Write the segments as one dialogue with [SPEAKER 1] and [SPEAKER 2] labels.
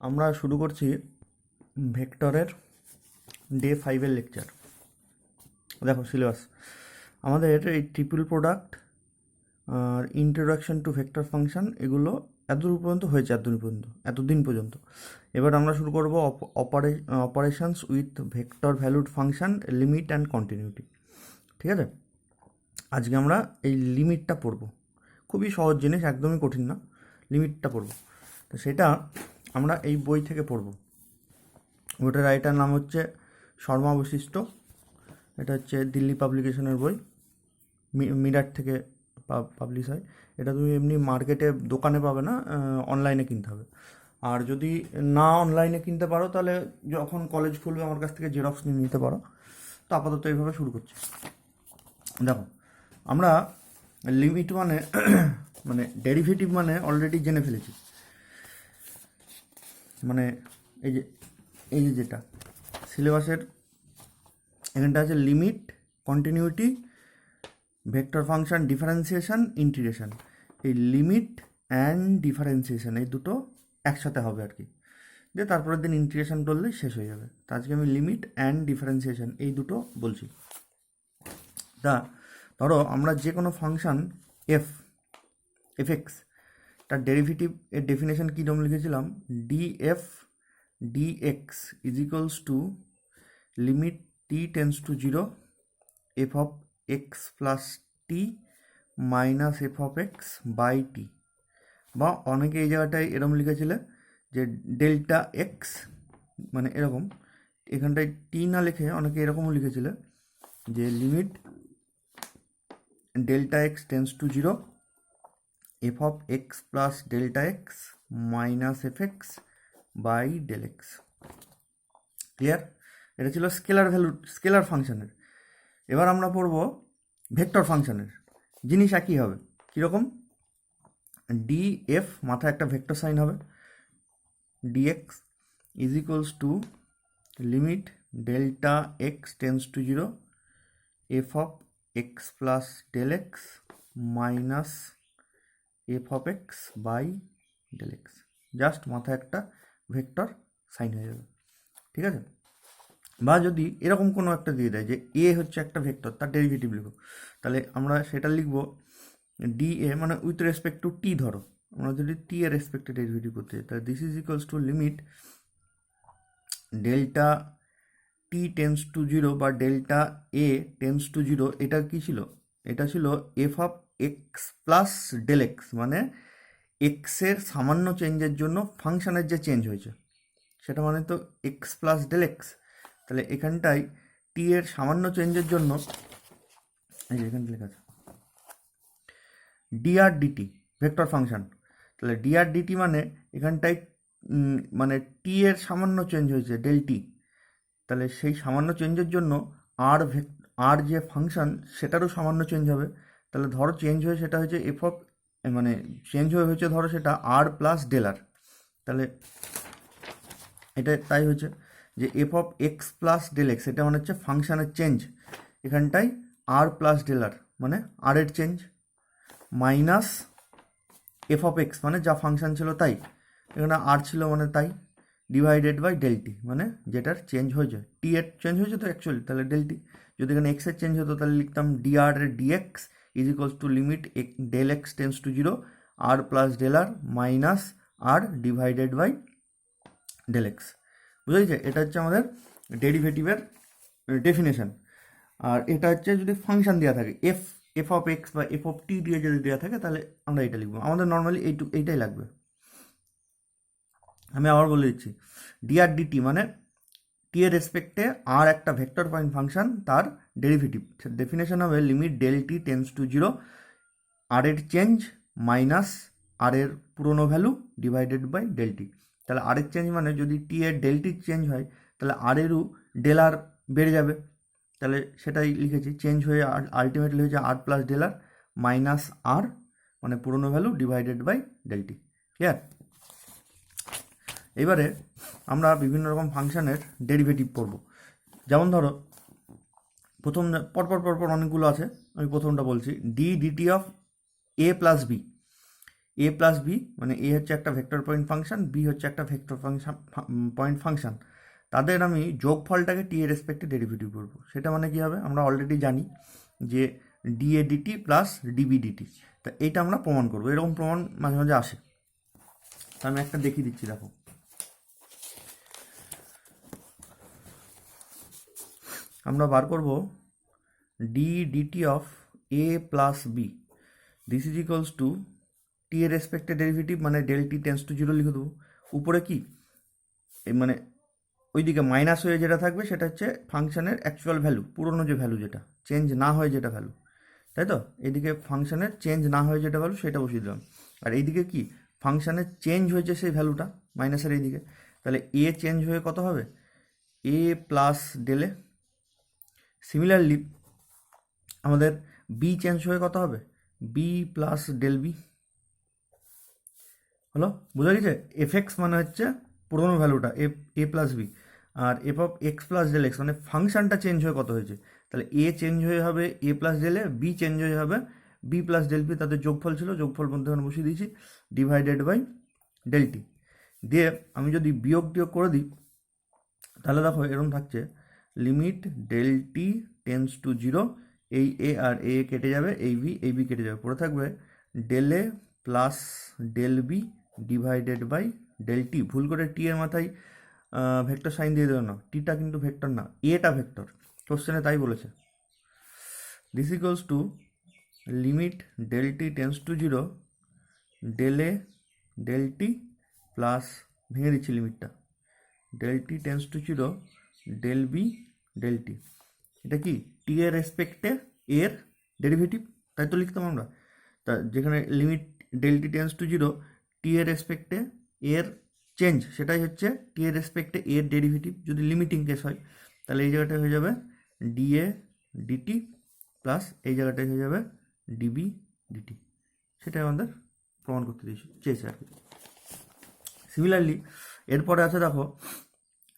[SPEAKER 1] আমরা শুরু করছি ভেক্টরের ডে 5-এর লেকচার। দেখো সিলেবাস আমাদের এই ট্রিপল প্রোডাক্ট আর ইন্ট্রোডাকশন টু ভেক্টর ফাংশন এগুলো এতদূর পর্যন্ত হয়েছে, এতদিন পর্যন্ত। এবার আমরা শুরু করব operations with vector valued function, limit and continuity. ঠিক আছে, আজকে আমরা এই লিমিটটা পড়ব। খুবই সহজ জিনিস, একদমই কঠিন না। লিমিটটা পড়ব, তো সেটা আমরা এই বই থেকে পড়ব। বইটার রাইটার নাম হচ্ছে শর্মা বৈশিষ্ট্য। এটা হচ্ছে দিল্লি পাবলিকেশনের বই, মিরাট থেকে পাবলিশ হয়। এটা তুমি এমনি মার্কেটে দোকানে পাবে না, অনলাইনে কিনতে হবে। আর যদি না অনলাইনে কিনতে পারো তাহলে যখন কলেজ খুলবে আমার কাছ থেকে জেরক্স নিয়ে নিতে পারো। তো আপাতত এইভাবে শুরু করছি। দেখো, আমরা লিমিট মানে মানে ডেরিভেটিভ মানে অলরেডি জেনে ফেলেছি। মানে এই যে যেটা সিলেবাসের এখানটা আছে limit, continuity, vector function, differentiation, integration. এই লিমিট অ্যান্ড ডিফারেন্সিয়েশন এই দুটো একসাথে হবে আর কি, যে তারপরের দিন ইন্টিগ্রেশন করলেই শেষ হয়ে যাবে। তো আজকে আমি লিমিট অ্যান্ড ডিফারেন্সিয়েশন এই দুটো বলছি। তা ধরো আমরা যে কোনো ফাংশন এফ এক্স তার ডেরিভেটিভ এর ডেফিনেশন কীরকম লিখেছিলাম, df dx is equals to limit t tends to zero F of x plus t minus F of x by t. বা অনেকে এই জায়গাটায় এরকম লিখেছিলে যে ডেল্টা এক্স, মানে এরকম এখানটায় টি না লিখে অনেকে এরকমও লিখেছিলে যে limit delta X tends to zero F of x plus delta X minus F X by del X. Clear? এটা ছিল স্কেলার ফাংশনের। এবার আমরা পড়ব ভেক্টর ফাংশনের। জিনিস একই হবে, কীরকম? ডি এফ মাথায় একটা ভেক্টর সাইন হবে, D X is equals to limit delta X tends to zero F of x plus del X minus F of x by del X. Just মাথায় একটা ভেক্টর সাইন হয়ে যাবে, ঠিক আছে? বা যদি এরকম কোনো একটা দিয়ে দেয় যে এ হচ্ছে একটা ভেক্টর, তার ডেরিভেটিভ লিখো, তাহলে আমরা সেটা লিখব ডি এ মানে উইথ রেসপেক্ট টু টি। ধরো আমরা যদি টি এর রেসপেক্টে ডেরিভেটিভ করতে চাই, তাহলে this is equals to limit delta t tends to zero বা delta a tends to zero. এটা কী ছিল? এটা ছিল f of x plus del x, মানে এক্সের সামান্য চেঞ্জের জন্য ফাংশনের যে চেঞ্জ হয়েছে সেটা মানে তো এক্স প্লাস ডেল এক্স। তাহলে এখানটায় টি এর সামান্য চেঞ্জের জন্য এই যে এখানটা লেখা আছে ডিআর ডিটি ভেক্টর ফাংশন। তাহলে ডিআর ডিটি মানে এখানটায় মানে টি এর সামান্য চেঞ্জ হয়েছে ডেল টি, তাহলে সেই সামান্য চেঞ্জের জন্য আর যে ফাংশন সেটারও সামান্য চেঞ্জ হবে। তাহলে ধরো চেঞ্জ হয়ে সেটা হয়েছে এফ অফ, মানে চেঞ্জ হয়েছে ধরো সেটা আর প্লাস ডেলার। তাহলে এটা তাই হচ্ছে যে F of x plus del X, এটা মানে হচ্ছে ফাংশানের চেঞ্জ। এখানটায় আর প্লাস ডেলার মানে আর এর change, minus F of x মানে যা ফাংশন ছিল তাই, এখানে আর ছিল মানে তাই, ডিভাইডেড বাই ডেল টি মানে যেটার চেঞ্জ হয়েছে, টি এর চেঞ্জ হয়েছে তো অ্যাকচুয়ালি, তাহলে ডেল টি। যদি এখানে এক্সের চেঞ্জ হতো তাহলে লিখতাম ডিআর এর dx is equals to limit del x tends to zero r plus del r minus r divided by del x. বুঝা গেছে? এটা হচ্ছে আমাদের ডেরিভেটিভের ডেফিনেশন। আর এটা হচ্ছে যদি ফাংশন দেওয়া থাকে এফ অফ এক্স বা এফ অফ টি দিয়ে যদি দেওয়া থাকে তাহলে আমরা এটা লিখবো। আমাদের নর্মালি এইটাই লাগবে। আমি আবার বলে দিচ্ছি, ডিআর ডিটি মানে টি এর রেসপেক্টে আর একটা ভেক্টর পয়েন্ট ফাংশন, তার ডেরিভেটিভ ডেফিনেশন হবে limit del T tends to zero r এর চেঞ্জ মাইনাস আর এর পুরোনো value divided by del t. তাহলে আর এর চেঞ্জ মানে যদি টি এর ডেল টি চেঞ্জ হয় তাহলে আর এরও ডেল আর বেড়ে যাবে। তাহলে সেটাই লিখেছি, চেঞ্জ হয়ে আলটিমেটলি হয়েছে R plus del R minus R মানে পুরোনো value divided by del T. Clear? এবারে আমরা বিভিন্ন রকম ফাংশনের ডেরিভেটিভ পড়ব। যেমন ধরো প্রথম পরপর অনেকগুলো আছে, আমি প্রথমটা বলছি, D DT of A plus B. A plus B, মানে এ হচ্ছে একটা ভেক্টর পয়েন্ট ফাংশন, বি হচ্ছে একটা ভেক্টর ফাংশন পয়েন্ট ফাংশন, তাদের আমি যোগফলটাকে টি এর রেসপেক্টে ডেরিভেটিভ করবো। সেটা মানে কী হবে, আমরা অলরেডি জানি যে D A DT plus D B D T, তা এইটা আমরা প্রমাণ করবো। এরকম প্রমাণ মাঝে মাঝে আসে, তা আমি একটা দেখিয়ে দিচ্ছি। দেখো, আমরা বার করব d DT of A plus b, this is equals to t এর রেসপেক্টে ডেরিভেটিভ, মানে del T tends to zero লিখে দেবো। উপরে কি মানে ওইদিকে মাইনাস হয়ে যেটা থাকবে সেটা হচ্ছে ফাংশনের অ্যাকচুয়াল ভ্যালু, পুরনো যে ভ্যালু, যেটা চেঞ্জ না হয় যেটা ভ্যালু, তাই তো? এদিকে ফাংশনের চেঞ্জ না হয়ে যেটা ভ্যালু সেটা বসিয়ে দিলাম, আর এইদিকে কি ফাংশনের চেঞ্জ হয়েছে সেই ভ্যালুটা মাইনাসের এইদিকে। তাহলে এ চেঞ্জ হয়ে কত হবে, a plus del A. Similarly আমাদের বি চেঞ্জ হয়ে কত হবে, বি প্লাস ডেল বি। হলো, বোঝা গেছে? এফ এক্স মানে হচ্ছে পুরোনো ভ্যালুটা এ প্লাস বি, আর f of x plus del x মানে ফাংশনটা চেঞ্জ হয়ে কত হয়েছে। তাহলে এ চেঞ্জ হয়ে হবে a plus del a, b change হয়ে হবে বি প্লাস ডেল বি, তাদের যোগফল ছিল, যোগফল মধ্যে বসিয়ে দিয়েছি, ডিভাইডেড বাই ডেল টি। দিয়ে আমি যদি বিয়োগ টিয়োগ করে দিই, তাহলে দেখো এরকম থাকছে, limit del T tends to zero, এই এ আর এ কেটে যাবে, এই বি কেটে যাবে, পড়ে থাকবে del A plus del B divided by del T. ভুল করে টি এর মাথায় ভেক্টর সাইন দিয়ে দেবে না, টিটা কিন্তু ভেক্টর না, এটা ভেক্টর, কোশ্চেনে তাই বলেছে। This equals to limit del T tends to zero, del a del t plus, ভেঙে দিচ্ছি লিমিটটা, del T tends to zero del b del t. এটা কি টি এর রেসপেক্টে এর ডেরিভেটিভ, তাই তো লিখতাম আমরা। তা যেখানে limit del T tends to zero, t এর রেসপেক্টে এর চেঞ্জ, সেটাই হচ্ছে টি এর রেসপেক্টে এর ডেরিভেটিভ। যদি লিমিটিং কেস হয় তাহলে এই জায়গাটায় হয়ে যাবে ডিএ ডিটি প্লাস এই জায়গাটায় হয়ে যাবে ডিবি ডিটি। সেটাই আমাদের প্রমাণ করতে চেয়েছে আর কি। সিমিলারলি এরপরে আছে দেখো,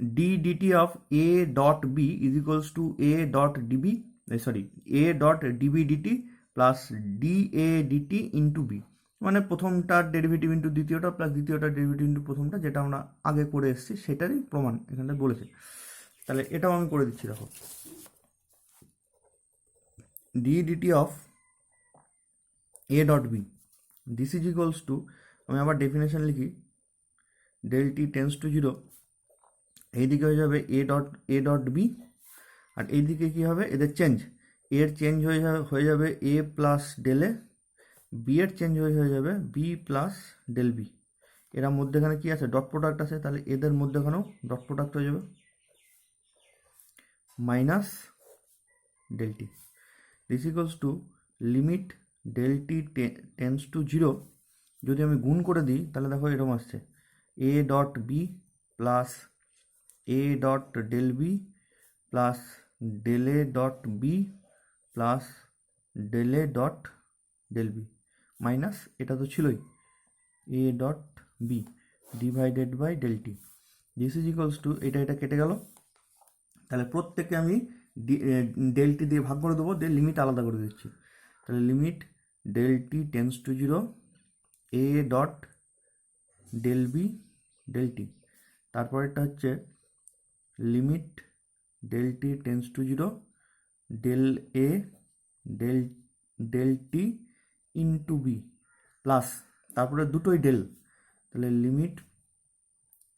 [SPEAKER 1] D DT of A dot B is equals to A dot D B, sorry A dot DB DT plus D A D T into B, মানে প্রথমটার ডেরিভেটিভ ইন্টু দ্বিতীয়টা প্লাস দ্বিতীয়টার ডেরিভেটিভ ইন্টু প্রথমটা, যেটা আমরা আগে করে এসেছি সেটারই প্রমাণ এখানে বলেছে। তাহলে এটাও আমি করে দিচ্ছি। দেখো, D DT of A dot B, this is equals to, আমি আবার ডেফিনেশন লিখি, del T tends to zero, এইদিকে হয়ে যাবে এ ডট বি, আর এইদিকে কী হবে, এদের চেঞ্জ, এর চেঞ্জ হয়ে যাবে এ প্লাস ডেল এ, বি এর চেঞ্জ হয়ে যাবে বি প্লাস ডেল বি। এরা মধ্যেখানে কি আছে, ডট প্রোডাক্ট আছে, তাহলে এদের মধ্যেখানেও ডট প্রোডাক্ট হয়ে যাবে minus del T. This equals to limit del T tends to zero, যদি আমি গুণ করে দিই তাহলে দেখো এরকম আসছে, A dot B plus A dot del B plus del A dot B plus del A dot del B minus, এটা তো ছিলই A dot B divided by del T. This is equals to, এটা কেটে গেল, তাহলে প্রত্যেককে আমি del T দিয়ে ভাগ করে দেবো, দিয়ে লিমিট আলাদা করে দিচ্ছি। তাহলে limit del T tends to zero a dot del b del t, তারপরেরটা হচ্ছে limit del T tends to zero del a del t into b plus, তারপরে দুটোই ডেল, তাহলে limit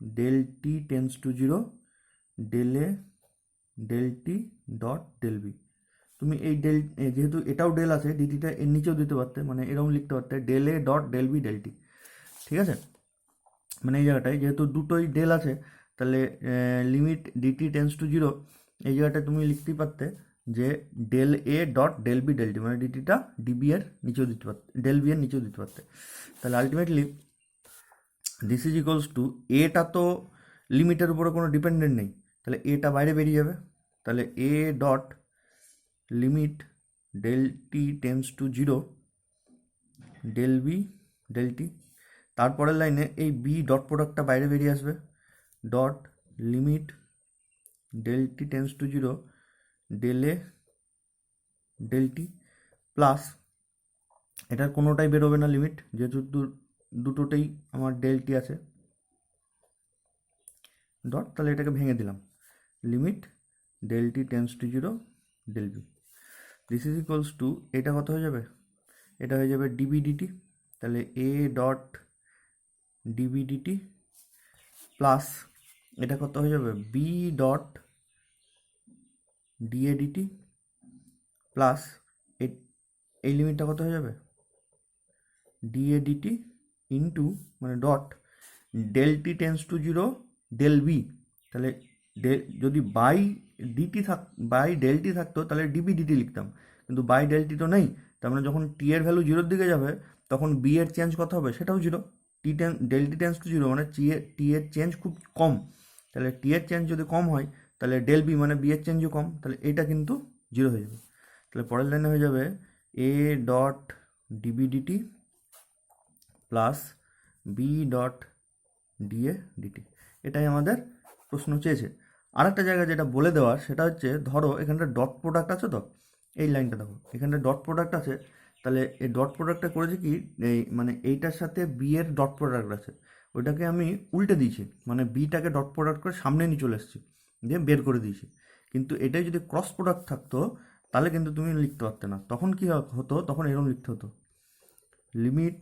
[SPEAKER 1] del T tends to zero del a del t dot del b. তুমি এই del, যেহেতু এটাও del আছে, ডিটিটা এর নিচেও দিতে পারতে, মানে এরকম লিখতে পারতে ডেল এ dot del b del t, ঠিক আছে? মানে এই জায়গাটায় যেহেতু দুটোই ডেল আছে, তাহলে limit dt tends to zero, এই জায়গাটায় তুমি লিখতেই পারতে যে ডেল এ dot del b del t, মানে ডিটিটা ডিবি এর নিচেও দিতে পারতে, ডেল বি এর নিচেও দিতে পারতে। তাহলে ultimately this is equals to, এটা তো লিমিটের উপরে কোনো ডিপেন্ডেন্ট নেই, তাহলে এটা বাইরে বেরিয়ে যাবে, তাহলে a dot limit del T tends to zero del b del t, তারপরের লাইনে এই বি ডট প্রোডাক্টটা বাইরে বেরিয়ে আসবে, dot limit del T tends to zero del a del t plus, এটার কোনোটাই বেরোবে না লিমিট, যেহেতু দুটোতেই আমার ডেল টি আছে ডট, তাহলে এটাকে ভেঙে দিলাম, limit del T tends to 0 del b, this is equals to, এটা কত হয়ে যাবে, এটা হয়ে যাবে ডিবি ডিটি, তাহলে a dot DB DT plus এটা কত হয়ে যাবে b dot da DT plus এই লিমিটটা কত হয়ে যাবে ডিএ ডিটি ইন্টু মানে dot del T tends to 0 del b, তাহলে যদি বাই ডেল টি থাকতো তাহলে ডিবি ডিটি লিখতাম, কিন্তু বাই ডেল টি তো নেই, তার মানে যখন টি এর ভ্যালু 0-র দিকে যাবে তখন বি এর চেঞ্জ কত হবে, সেটাও 0, ডেল টি টেন্স টু 0 মানে টি এর চেঞ্জ খুব কম, তাহলে টি এর চেঞ্জ যদি কম হয় তাহলে ডেল বি মানে বি এর চেঞ্জও কম, তাহলে এটা কিন্তু 0 হয়ে যাবে। তাহলে পরের লাইনে হয়ে যাবে a dot DB DT plus b dot da dt, এটাই আমাদের প্রশ্ন চেয়েছে। আর একটা জায়গায় যেটা বলে দেওয়ার সেটা হচ্ছে, ধরো এখানটা ডট প্রোডাক্ট আছে, তো এই লাইনটা দেখো এখানটা ডট প্রোডাক্ট আছে, তাহলে এই ডট প্রোডাক্টটা করেছে কি, এই মানে এইটার সাথে বি এর ডট প্রোডাক্ট আছে, ওইটাকে আমি উল্টে দিয়েছি, মানে বিটাকে ডট প্রোডাক্ট করে সামনে নিয়ে চলে এসেছি, দিয়ে বের করে দিয়েছি। কিন্তু এটাই যদি ক্রস প্রোডাক্ট থাকতো তাহলে কিন্তু তুমি লিখতে পারতে না, তখন কি হতো, তখন এরকম লিখতে হতো, limit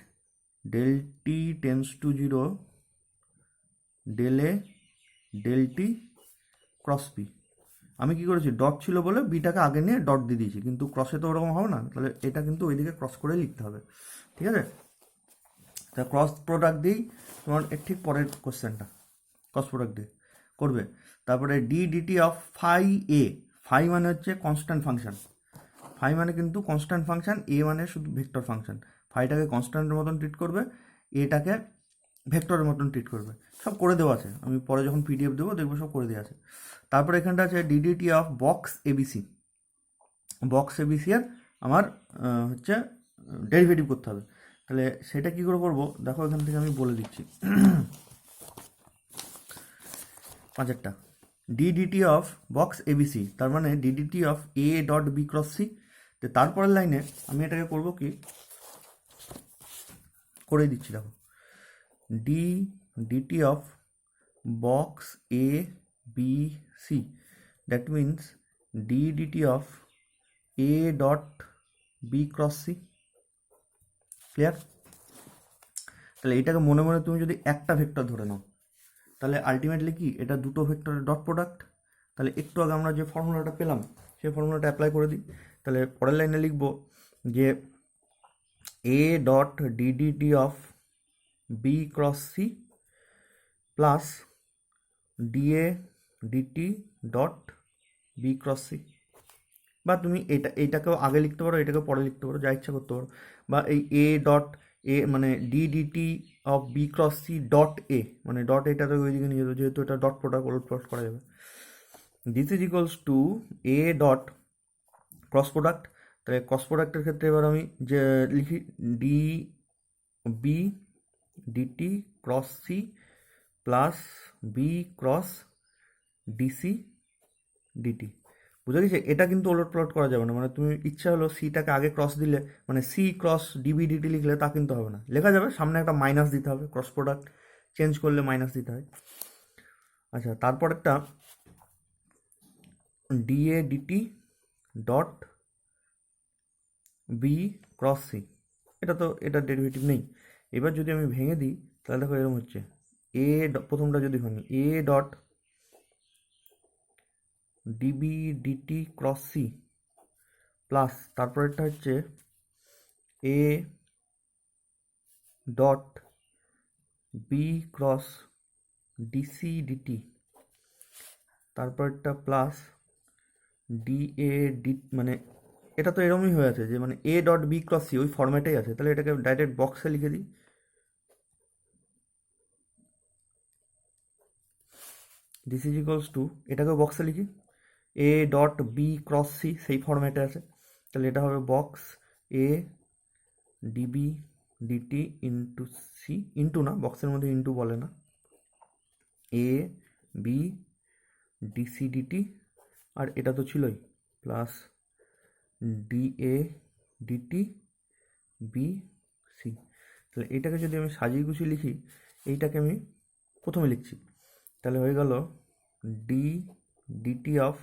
[SPEAKER 1] del T tends to 0 del a del t cross b. আমি কি করেছি, ডট ছিল বলে বিটাকে আগে নিয়ে ডট দিয়ে দিয়েছি, কিন্তু ক্রসে তো ওরকম হবে না, তাহলে এটা কিন্তু ওইদিকে ক্রস করে লিখতে হবে, ঠিক আছে। তা ক্রস প্রোডাক্ট দিয়েই তোমার ঠিক পরের কোশ্চেনটা ক্রস প্রোডাক্ট দিয়ে করবে। তারপরে d DT of phi a, phi মানে হচ্ছে কনস্ট্যান্ট ফাংশন, ফাই মানে কিন্তু কনস্ট্যান্ট ফাংশন, এ মানে শুধু ভেক্টর ফাংশন, ফাইটাকে কনস্ট্যান্টের মতন ট্রিট করবে, এটাকে ভেক্টরের মতন ট্রিট করবে, সব করে দেওয়া আছে, আমি পরে যখন পিডিএফ দেবো দেখবো সব করে দেওয়া আছে। তারপরে এখানটা আছে DDT of box ABC, box ABC এর আমার হচ্ছে ডেরিভেটিভ করতে হবে, তাহলে সেটা কী করে করবো দেখো, এখান থেকে আমি বলে দিচ্ছি পাঁচেরটা, ডিডিটি অফ বক্স এবিসি, তার মানে d dt of A dot b cross c, তো তারপরের লাইনে আমি এটাকে করবো কি করে দিচ্ছি, দেখো D DT of box a b c, that means d DT of A dot b cross c, clear. তাহলে এটাকে মনে মনে তুমি যদি একটা ভেক্টর ধরে নাও তাহলে আলটিমেটলি কি এটা দুটো ভেক্টরের ডট প্রোডাক্ট, তাহলে একটু আগে আমরা যে ফর্মুলাটা পেলাম সেই ফর্মুলাটা অ্যাপ্লাই করে দিই, তাহলে পরের লাইনে লিখব যে a dot d dt of b cross c plus da dt dot b cross c, বা তুমি এইটাকেও আগে লিখতে পারো, এটাকেও পরে লিখতে পারো, যা ইচ্ছা করতে পারো, বা এই এ ডট এ মানে d DT of b cross c dot a, মানে ডট এটাতে ওইদিকে নিয়ে যাবে, যেহেতু এটা ডট প্রোডাক্ট ওলট প্রোডাক্ট করা যাবে, this is equals to A dot cross product, তাহলে ক্রস প্রোডাক্টের ক্ষেত্রে এবার আমি যে লিখি d b dt cross c plus b cross dc dt, বুঝা গেছে। এটা কিন্তু ওলট পালট করা যাবে না, মানে তুমি ইচ্ছা হলো সিটাকে আগে ক্রস দিলে মানে সি ক্রস ডিবি ডিটি লিখলে তা কিন্তু হবে না, লেখা যাবে সামনে একটা মাইনাস দিতে হবে, ক্রস প্রোডাক্ট চেঞ্জ করলে মাইনাস দিতে হয়। আচ্ছা, তারপর একটা da dt dot b cross c, এটা তো এটার ডেরিভেটিভ নেই, এবার যদি আমি ভেঙে দিই তাহলে দেখো এরকম হচ্ছে, এ প্রথমটা যদি ভাঙি a dot DB dt cross c plus তারপরেরটা হচ্ছে a dot b cross dc dt, তারপরেরটা প্লাস ডিএ ডি, মানে এটা তো এরকমই হয়ে আছে যে মানে a dot b cross c ওই ফর্ম্যাটেই আছে, তাহলে এটাকে ডাইরেক্ট বক্সে লিখে দিই, দিস ইজ ইকুয়ালস টু এটাকেও বক্সে লিখি a dot b cross c সেই ফর্ম্যাটে আছে, তাহলে এটা হবে box a db dt into c, into না বক্সের মধ্যে ইন্টু বলে না, এ বি ডিসি ডিটি, আর এটা তো ছিলই plus da dt b c, তাহলে এইটাকে যদি আমি সাজিয়ে গুছিয়ে লিখি, এইটাকে আমি প্রথমে লিখছি, তাহলে হয়ে গেল ডি ডিটি অফ